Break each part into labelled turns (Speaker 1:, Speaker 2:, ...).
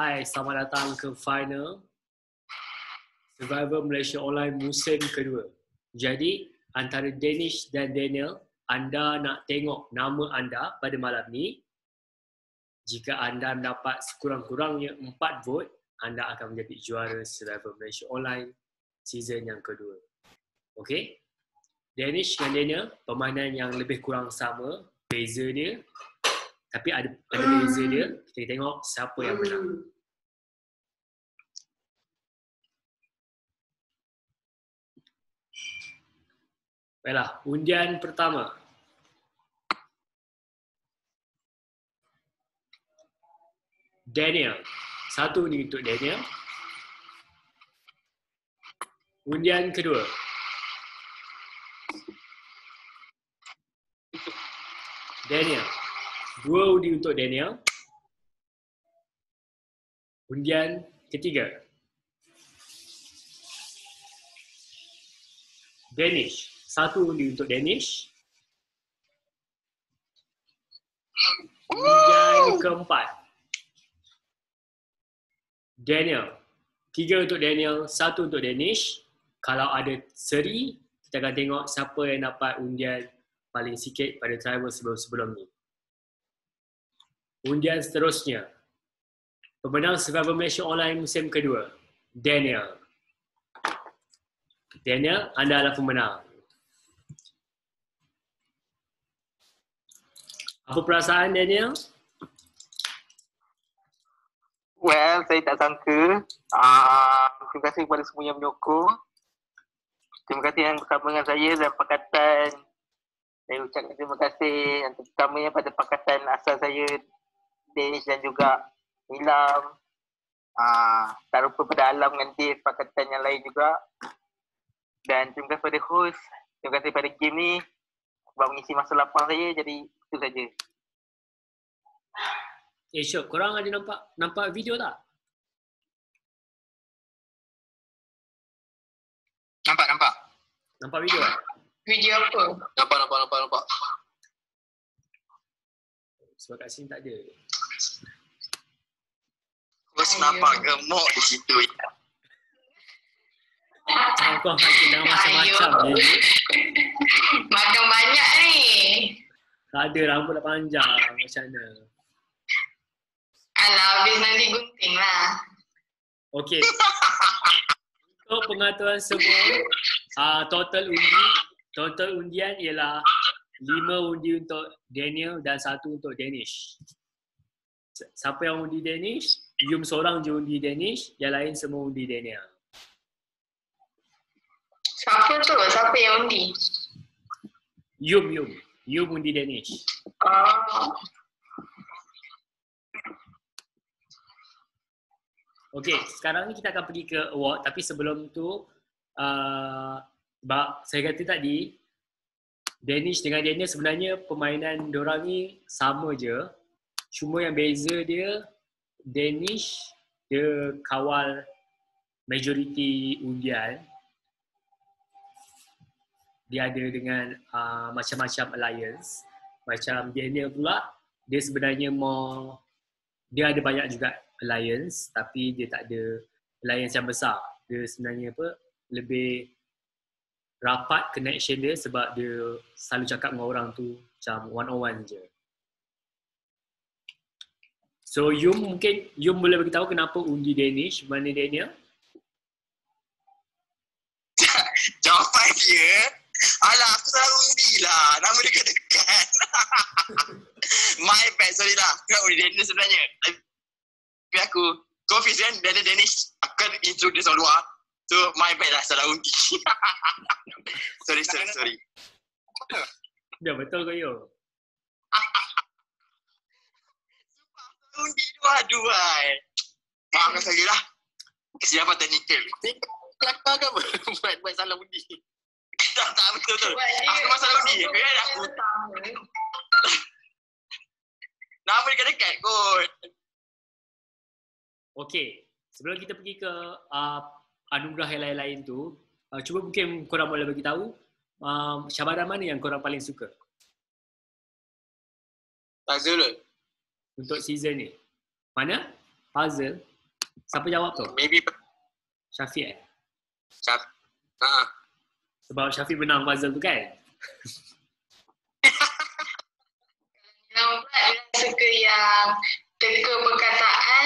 Speaker 1: Hai, selamat datang ke final Survivor Malaysia Online musim kedua. Jadi, antara Danish dan Daniel, anda nak tengok nama anda pada malam ni. Jika anda mendapat sekurang-kurangnya 4 vote, anda akan menjadi juara Survivor Malaysia Online season yang kedua. Okey? Danish dan Daniel, permainan yang lebih kurang sama, beza dia. Tapi ada beza dia, kita tengok siapa yang menang. Baiklah, undian pertama. Daniel. 1 undi untuk Daniel. Undian kedua. Daniel. 2 undi untuk Daniel. Undian ketiga. Danish. 1 undi untuk Danish. Undian keempat. Daniel. 3 untuk Daniel, 1 untuk Danish. Kalau ada seri, kita akan tengok siapa yang dapat undian paling sikit pada tribal sebelum-sebelum ni. Undian seterusnya. Pemenang Survivor Malaysia Online musim kedua. Daniel. Daniel, anda adalah pemenang. Apa perasaan Daniel?
Speaker 2: Well, saya tak sangka. Terima kasih kepada semua yang menyokong. Terima kasih yang bersama dengan saya dalam pakatan. Saya ucapkan terima kasih yang terutamanya pada pakatan asal saya, Danish dan juga Nilam. Tak lupa pada Alam dengan Dave, pakatan yang lain juga. Dan terima kasih pada host. Terima kasih pada game ni sebab mengisi masa lapang saya. Jadi itu saja.
Speaker 1: Syok, korang ada nampak video tak?
Speaker 3: Nampak.
Speaker 1: Nampak video tak?
Speaker 3: Video apa? Nampak.
Speaker 1: Sebab kat sini tak ada.
Speaker 3: Bos nampak gemuk di situ.
Speaker 1: Kau hati dah macam-macam je.
Speaker 4: Makan banyak ni.
Speaker 1: Tak ada, rambut dah panjang. Macam mana?
Speaker 4: Alah, habis nanti gunting lah.
Speaker 1: Okey. Untuk pengaturan semua, total undian ialah 5 undi untuk Daniel dan 1 untuk Danish. Siapa yang undi Danish? Yum seorang je undi Danish, yang lain semua undi Daniel.
Speaker 4: Siapa tu? Siapa yang undi?
Speaker 1: Yum undi Danish. Okey, sekarang ni kita akan pergi ke award, tapi sebelum tu saya kata tadi Danish dengan Daniel sebenarnya permainan diorang ni sama je. Cuma yang beza dia, Danish dia kawal majoriti undian. Dia ada dengan macam-macam alliance. Macam Daniel pula, dia sebenarnya dia ada banyak juga alliance, tapi dia tak ada alliance yang besar. Dia sebenarnya lebih rapat connection dia sebab dia selalu cakap dengan orang tu macam one-on-one je. So Yum boleh beritahu kenapa undi Danish, mana Daniel?
Speaker 3: Jawapan dia, alah aku salah undi lah. Nama dia dekat. My bad, sorry lah. Aku nak undi Danish sebenarnya. Tapi aku confused kan, dia ada Danish. Aku kan introduce orang luar. So my bad lah, salah undi. Sorry.
Speaker 1: Ya betul ke Yum?
Speaker 3: Undi dua. Maafkan saya lah. Kesilapan teknikal. Kelakar ke apa? Buat salah undi. Tak betul. Aku masalah undi. Kan aku. Nama dekat kot.
Speaker 1: Okey, sebelum kita pergi ke anugerah yang lain-lain tu, cuba mungkin korang boleh bagi tahu cabaran mana yang korang paling suka
Speaker 3: Puzzle.
Speaker 1: untuk season ni? Mana? Puzzle. Siapa jawab tu?
Speaker 3: Maybe
Speaker 1: Syafiq
Speaker 3: Syaf.
Speaker 1: Sebab Syafiq menang puzzle tu kan?
Speaker 4: Nilam pula dia suka yang teka perkataan.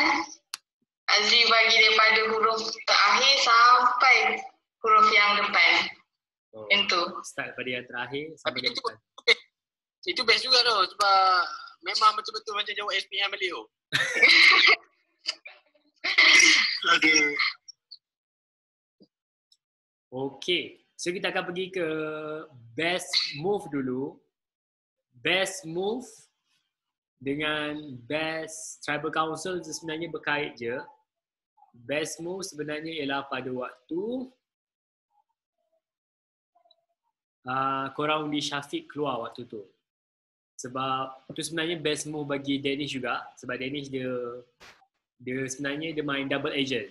Speaker 4: Azri bagi daripada huruf terakhir sampai huruf yang depan.
Speaker 1: Oh,
Speaker 4: Yang tu.
Speaker 1: start daripada yang terakhir
Speaker 3: Tapi
Speaker 1: sampai ke
Speaker 3: itu
Speaker 1: depan.
Speaker 3: itu best juga tu sebab memang betul-betul macam jawab SPM balik tu. Aduh.
Speaker 1: Okay, so kita akan pergi ke best move dulu. Best move dengan best tribal council sebenarnya berkait je. Best move sebenarnya ialah pada waktu korang undi Syafiq keluar waktu tu. Sebab tu sebenarnya best move bagi Danish juga. Sebab Danish dia sebenarnya dia main double agent.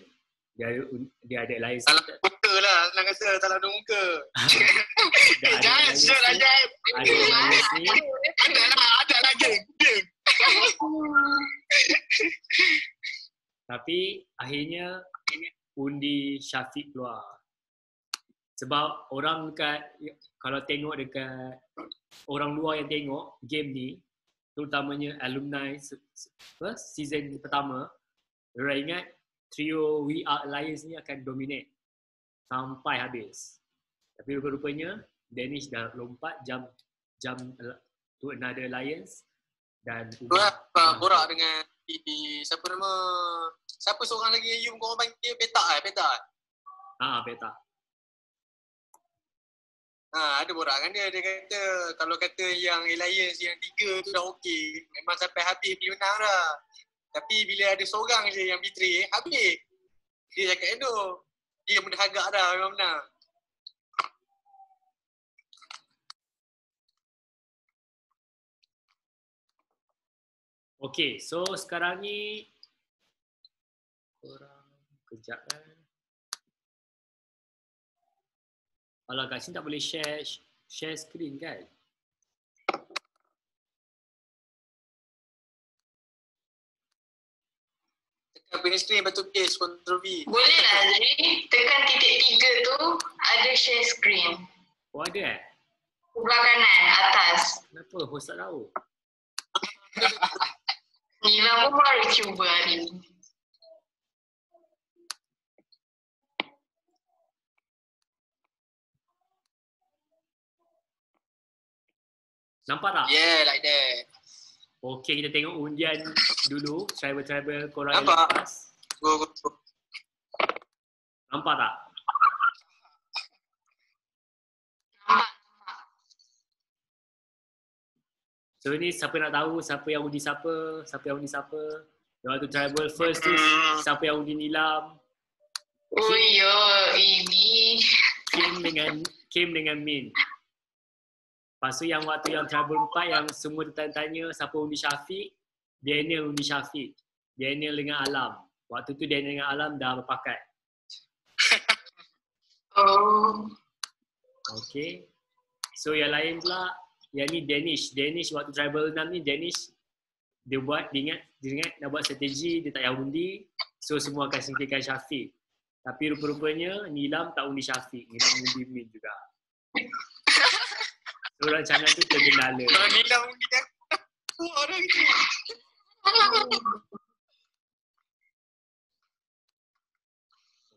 Speaker 1: Dia ada alliance.
Speaker 3: Salah muka lah, senang kata salah dua muka.
Speaker 1: Ada
Speaker 3: Jangan
Speaker 1: alliance
Speaker 3: shoot
Speaker 1: ni.
Speaker 3: ajaib.
Speaker 1: Ada alliance ni.
Speaker 3: Ada lah geng.
Speaker 1: Tapi akhirnya undi Syafiq keluar. Sebab orang dekat, kalau tengok dekat orang luar yang tengok game ni, terutamanya alumni season pertama, mereka ingat trio We Are Alliance ni akan dominate sampai habis. Tapi rupa-rupanya Danish dah lompat jump to another alliance dan
Speaker 3: Borak dengan siapa nama, siapa seorang lagi yang you korang panggil Petak.
Speaker 1: Beta.
Speaker 3: Ada borak dengan dia kata kalau kata yang alliance yang 3 tu dah okey, memang sampai habis dia menang dah. Tapi bila ada seorang je yang betray, habis. Dia cakap tu, dia mendahaga dah memang menang.
Speaker 1: Okay, so sekarang ni korang kejap kan. Alah kat sini tak boleh share screen kan?
Speaker 3: Tekan finish screen lepas tu case Ctrl V.
Speaker 4: Boleh lah Azri. Tekan titik 3 tu ada share screen.
Speaker 1: Oh ada
Speaker 4: Sebelah kanan, atas.
Speaker 1: Kenapa host tak tahu?
Speaker 4: Nilam pun baru cuba hari ni.
Speaker 1: Nampak tak?
Speaker 3: Yeah, like that.
Speaker 1: Okay, kita tengok undian dulu. Tribal korang yang
Speaker 3: Nampak.
Speaker 1: lepas.
Speaker 3: Go.
Speaker 1: Nampak tak?
Speaker 4: Nampak.
Speaker 1: So ni siapa nak tahu siapa yang undi siapa. Waktu tribal first tu siapa yang undi Nilam.
Speaker 4: Oh yo, ini.
Speaker 1: Kim dengan Min. Lepas tu yang waktu yang tribal 4 yang semua tanya siapa undi Syafiq, Daniel undi Syafiq. Daniel dengan Alam. Waktu tu Daniel dengan Alam dah berpakat.
Speaker 4: Oh.
Speaker 1: Okay. So yang lain pula, yang ni Danish. Danish waktu tribal 6 ni Danish dia ingat nak buat strategi, dia tak payah undi. So semua akan singkirkan Syafiq. Tapi rupa-rupanya Nilam tak undi Syafiq. Nilam undi Min juga. So rancangan tu tergendala.
Speaker 3: Kalau Nilam undi aku orang tu.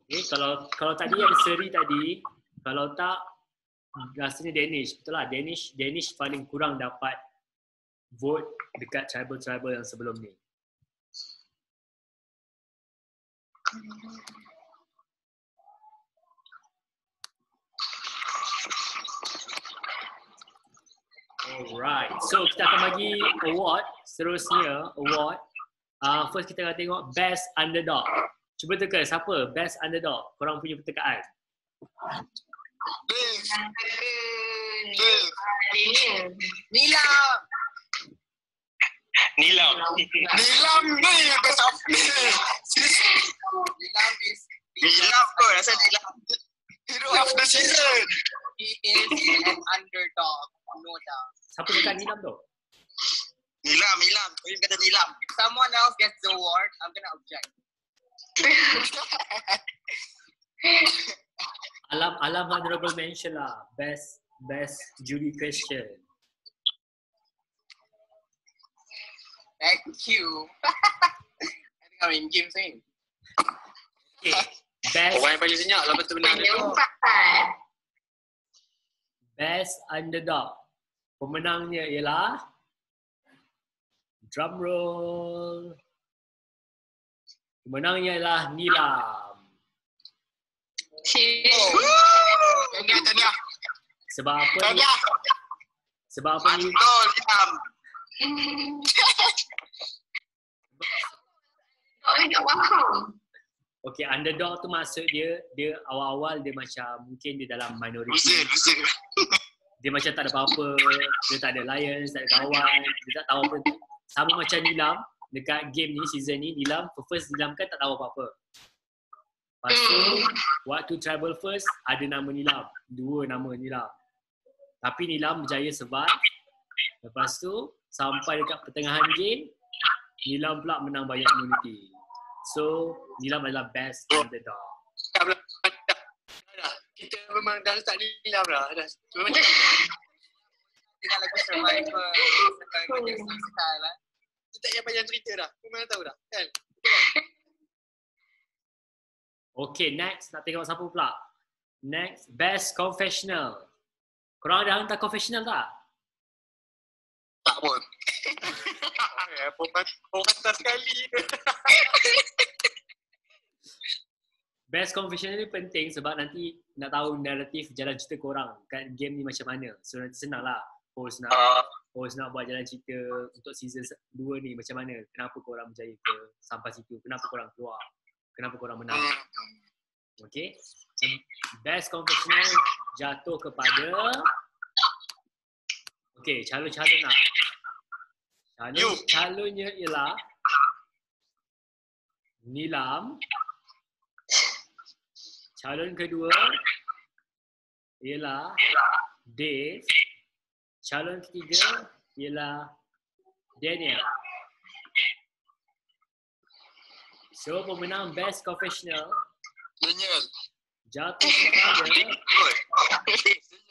Speaker 1: Okay, kalau tadi ada seri tadi, kalau tak rasanya Danish. Betul lah, Danish paling kurang dapat vote dekat tribal yang sebelum ni. Alright, so kita akan bagi award. Seterusnya award, first kita akan tengok best underdog. Cuba teka siapa best underdog korang punya pertekaan.
Speaker 3: Nilam ni best of me. Nilam kot, rasa Nilam hero of the season. He is an underdog, no doubt.
Speaker 1: Siapa dekat Nilam tu?
Speaker 3: Nilam. Kau kata Nilam. If someone else gets the award, I'm gonna object.
Speaker 1: Alam honorable mention lah. Best jury question.
Speaker 3: Thank you. I think I'm in game saying.
Speaker 1: Okay. Best
Speaker 3: Orang yang paling senyap lah betul benar tu.
Speaker 1: Best underdog. Pemenangnya ialah drum roll. Pemenangnya ialah Nilam.
Speaker 3: Tahniah.
Speaker 1: Sebab apa ni?
Speaker 3: Tahniah.
Speaker 1: Sebab apa ni?
Speaker 3: Betul, Nilam.
Speaker 4: Tak faham.
Speaker 1: Okay, underdog tu maksud dia awal-awal dia macam mungkin dia dalam minority.
Speaker 3: Loser.
Speaker 1: Dia macam tak ada apa-apa, dia tak ada alliance, tak ada kawan, dia tak tahu apa. Sama macam Nilam, dekat game ni, season ni, Nilam kan tak tahu apa-apa. Lepas tu, waktu travel first, ada nama Nilam. 2 nama Nilam. Tapi Nilam berjaya survive. Lepas tu, sampai dekat pertengahan game, Nilam pula menang banyak immunity. So, Nilam adalah best underdog.
Speaker 3: Kita memang dah letak Nilam dah. Memang tinggal lagu Survivor. Sampai macam style lah. Kita tak payah banyak cerita dah. Kau memang tahu dah. Kan?
Speaker 1: Okay, next. Nak tengok siapa pula? Next, best confessional. Korang ada hantar confessional tak?
Speaker 3: Tak pun. Permata sekali.
Speaker 1: Best confessional ni penting sebab nanti nak tahu naratif jalan cerita korang kat game ni macam mana. So nanti senang lah host nak buat jalan cerita untuk season 2 ni macam mana. Kenapa korang berjaya ke sampai situ. Kenapa korang keluar. Kenapa korang menang. Okay. Best confessional jatuh kepada okay, calon-calon lah. Calonnya ialah Nilam. Calon kedua ialah Dave. Calon ketiga ialah Daniel. So pemenang best confessional
Speaker 3: Daniel.
Speaker 1: jatuh kepada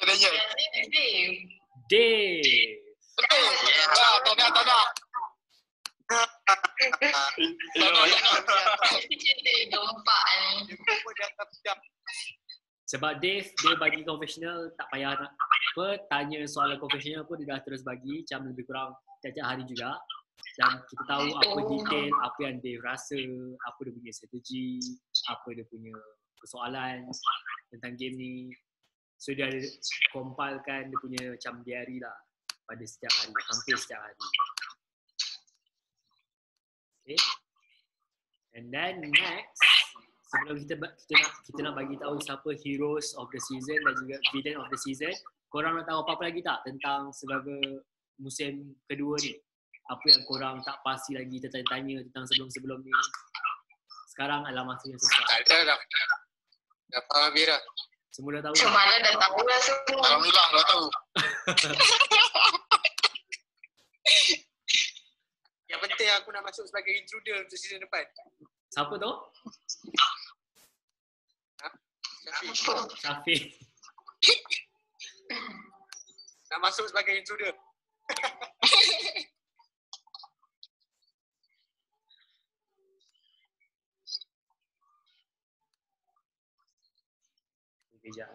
Speaker 3: Daniel.
Speaker 1: Dave.
Speaker 3: Tahniah.
Speaker 1: Sebab Dave dia bagi confessional tak payah nak tanya soalan confessional pun dia dah terus bagi macam lebih kurang tiap-tiap hari juga. Dan kita tahu apa detail, apa yang Dave rasa, apa dia punya strategi, apa dia punya persoalan tentang game ni. So dia ada compilekan dia punya macam diary lah pada setiap hari, hampir setiap hari. Okay. And then next, sebelum kita nak bagi tahu siapa heroes of the season dan juga villain of the season, korang nak tahu apa-apa lagi tak tentang Survivor musim kedua ni? Apa yang korang tak pasti lagi tertanya-tanya tentang sebelum-sebelum ni? Sekarang adalah masa yang sesuai.
Speaker 3: Tak dah. Dah faham habis dah.
Speaker 1: Semua dah tahu.
Speaker 4: Semua dah tahu lah semua.
Speaker 3: Alhamdulillah dah tahu. Yang penting aku nak masuk sebagai intruder untuk season depan.
Speaker 1: Siapa tu? Syafiq.
Speaker 3: Nak masuk sebagai intruder.
Speaker 1: Kejap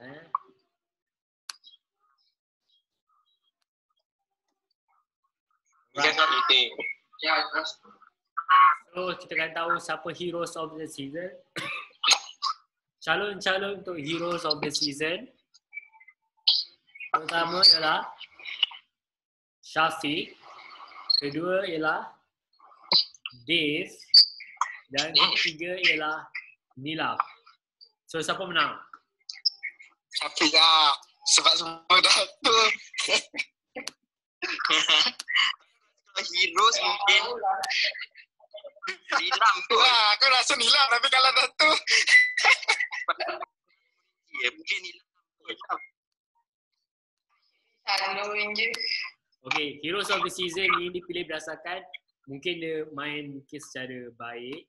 Speaker 1: So kita akan tahu siapa heroes of the season. Calon-calon untuk heroes of the season. Pertama ialah Syafiq. Kedua ialah Dave. Dan ketiga ialah Nilam. So siapa menang?
Speaker 3: Syafiq lah. Sebab semua dah tu. Heroes mungkin Nilam tu lah. Aku rasa Nilam tapi kalau dah tu ya mungkin Nilam.
Speaker 4: Selaluin je.
Speaker 1: Okay, heroes of the season ni dipilih berdasarkan mungkin dia main mungkin secara baik.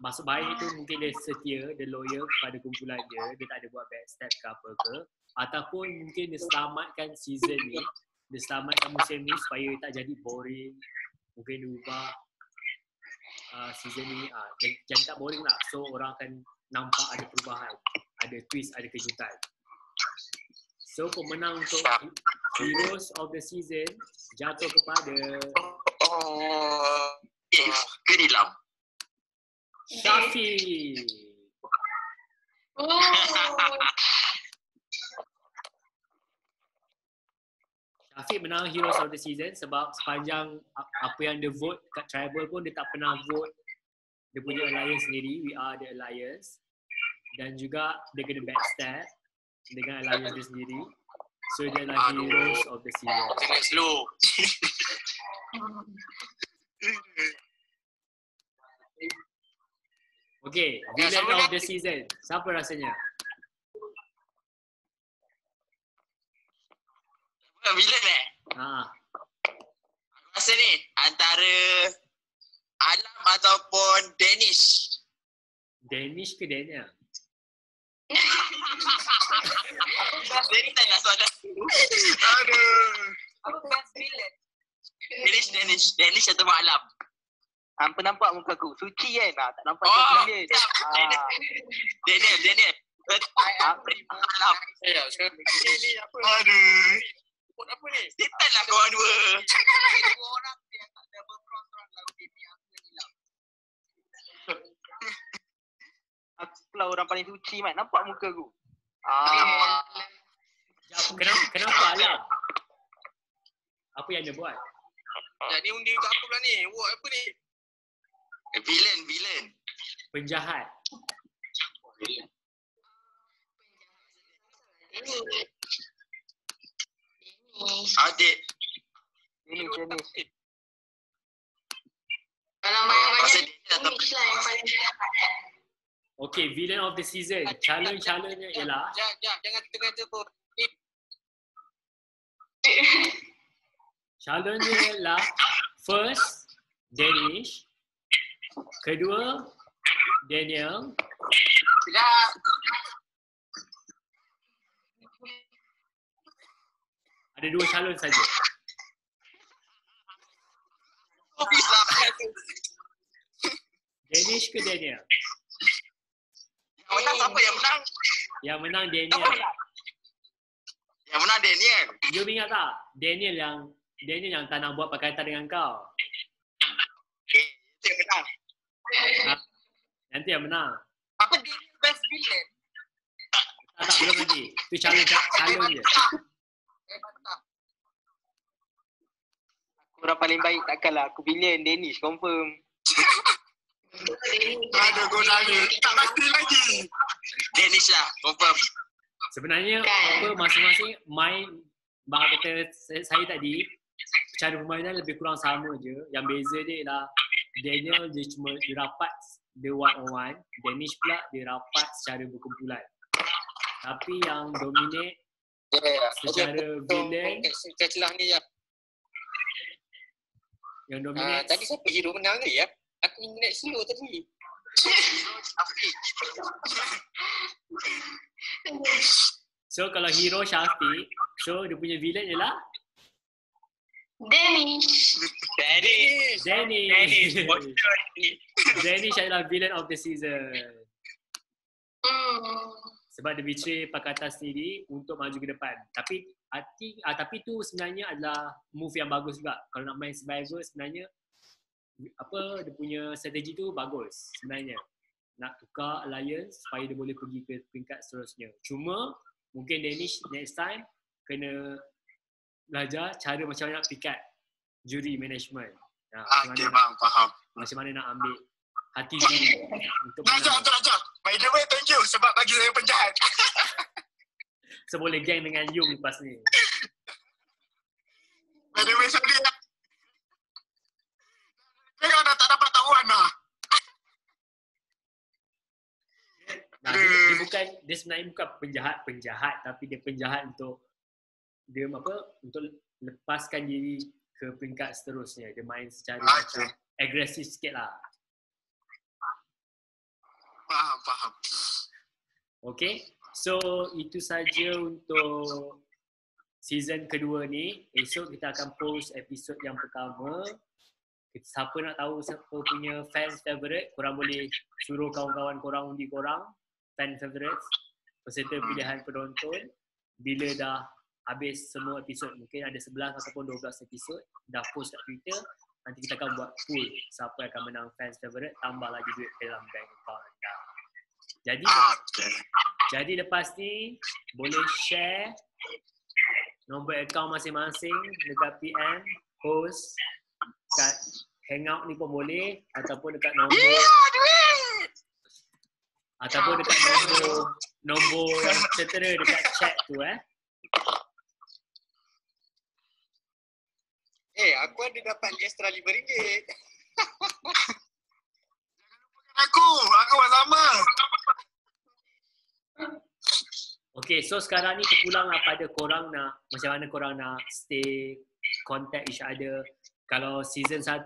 Speaker 1: maksud baik tu mungkin dia setia, dia loyal kepada kumpulan dia tak ada buat backstab ke apa ke. Ataupun mungkin dia selamatkan season ni, dia selamatkan musim ni supaya tak jadi boring. Mungkin dia ubah season ni jadi tak boring lah. So orang akan nampak ada perubahan, ada twist, ada kejutan. So pemenang untuk Heroes of the Season jatuh kepada
Speaker 3: Kedilam.
Speaker 1: Syafiq. Syafiq menang Heroes of the Season sebab sepanjang apa yang dia vote kat tribal pun dia tak pernah vote dia punya alliance sendiri, We Are The Alliance. Dan juga dia kena backstab dengan alliance dia sendiri. So dia adalah Heroes of the Season.
Speaker 3: Jangan slow.
Speaker 1: Okay, Villain of the Season. Siapa rasanya?
Speaker 3: Villain Aku rasa ni antara Alam ataupun Danish.
Speaker 1: Danish ke Daniel?
Speaker 3: Danish tak nak soalan. Aduh.
Speaker 2: Apa best villain?
Speaker 3: Danish atau Alam.
Speaker 2: Hampa nampak muka aku. Suci kan? Tak nampak villain.
Speaker 3: Daniel. Alam. Ni apa? Aduh. Apa ni? Setan lah korang dua. Dua orang yang tak ada berperan lagu ini aku yang hilang.
Speaker 2: Aku pula orang paling suci, Mat. Nampak muka aku?
Speaker 1: Kenapa Alam? Apa yang dia buat?
Speaker 3: Jadi undi untuk aku pula ni. Wah, apa ni? Villain.
Speaker 1: Penjahat.
Speaker 3: Adik.
Speaker 2: Ini.
Speaker 4: Kalau banyak-banyak Danish lah yang paling jahat.
Speaker 1: Okay, Villain of the Season. Challenge-nya ialah
Speaker 3: Jangan tengah tu.
Speaker 1: challenge-nya ialah first Danish, kedua Daniel, ada 2 challenge saja. Danish ke Daniel?
Speaker 3: Yang menang siapa yang menang?
Speaker 1: Yang menang Daniel.
Speaker 3: Yang menang Daniel.
Speaker 1: You ingat tak? Daniel yang tak nak buat perkataan dengan kau.
Speaker 3: Okay, itu yang menang.
Speaker 1: Nanti yang menang.
Speaker 2: Apa Daniel best villain?
Speaker 1: Tak, belum lagi. Itu challenge je.
Speaker 2: Aku orang paling baik takkanlah. Aku villain Danish confirm.
Speaker 3: Ada gunanya. Tak pasti lagi. Danish lah, confirm.
Speaker 1: Sebenarnya apa masing-masing main bang kata saya tadi cara permainan lebih kurang sama je. Yang beza dia ialah Daniel dia cuma dia rapat dia one on one, Danish pula dia rapat secara berkumpulan. Tapi yang dominate secara villain
Speaker 3: Celah ni ya.
Speaker 1: yang dominate
Speaker 3: Tadi siapa hero menang ke ya? Aku internet slow tadi.
Speaker 1: So kalau hero Syafiq, so dia punya villain ialah
Speaker 4: Danish.
Speaker 1: Danish. Danish adalah villain of the season. Sebab dia betray Pakatan sendiri untuk maju ke depan. Tapi tu sebenarnya adalah move yang bagus juga. Kalau nak main survivor sebenarnya dia punya strategi tu bagus sebenarnya. Nak tukar alliance supaya dia boleh pergi ke peringkat seterusnya. Cuma mungkin Danish next time kena belajar cara macam mana nak pikat juri management.
Speaker 3: Okay, faham.
Speaker 1: Macam mana nak ambil hati juri untuk
Speaker 3: Jom. By the way, thank you sebab bagi saya penjahat.
Speaker 1: So boleh gang dengan Yung lepas ni.
Speaker 3: By the way, sorry lah. Saya dah tak dapat tahuan lah.
Speaker 1: Dia sebenarnya bukan penjahat tapi dia penjahat untuk lepaskan diri ke peringkat seterusnya. Dia main secara macam agresif sikit lah.
Speaker 3: Faham.
Speaker 1: Okay, so itu saja untuk season kedua ni. Esok kita akan post episod yang pertama. Siapa nak tahu siapa punya fans favourite, korang boleh suruh kawan-kawan korang undi korang fan favourites peserta pilihan penonton. Bila dah habis semua episod, mungkin ada 11 ataupun 12 episod, dah post kat Twitter, nanti kita akan buat pool siapa yang akan menang fans favourite, tambah lagi duit dalam bank account anda. Jadi lepas ni boleh share nombor akaun masing-masing dekat PM, post kat hangout ni pun boleh, ataupun dekat nombor nombor yang tertera dekat chat tu
Speaker 3: Aku ada dapat extra RM5. Aku buat sama.
Speaker 1: Okay, so sekarang ni terpulanglah pada korang nak, macam mana korang nak stay contact each other. Kalau season 1,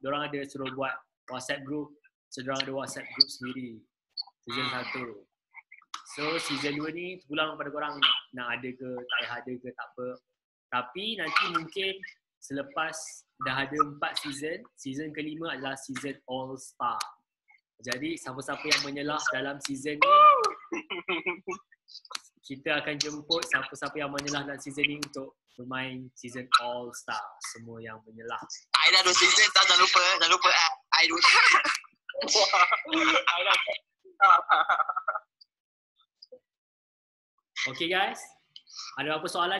Speaker 1: dorang ada suruh buat WhatsApp group, so dorang ada WhatsApp group sendiri. Season 1. So season 2 ni terpulang pada korang nak ada ke, tak ada ke, tak apa. Tapi nanti mungkin selepas dah ada 4 season kelima adalah season All Star. Jadi siapa-siapa yang menyelah dalam season ni, kita akan jemput siapa-siapa yang menyelah dalam season ni untuk bermain season All Star. Semua yang menyelah.
Speaker 3: I dah 2 season, jangan lupa. I 2 season.
Speaker 1: Okay guys, ada apa soalan?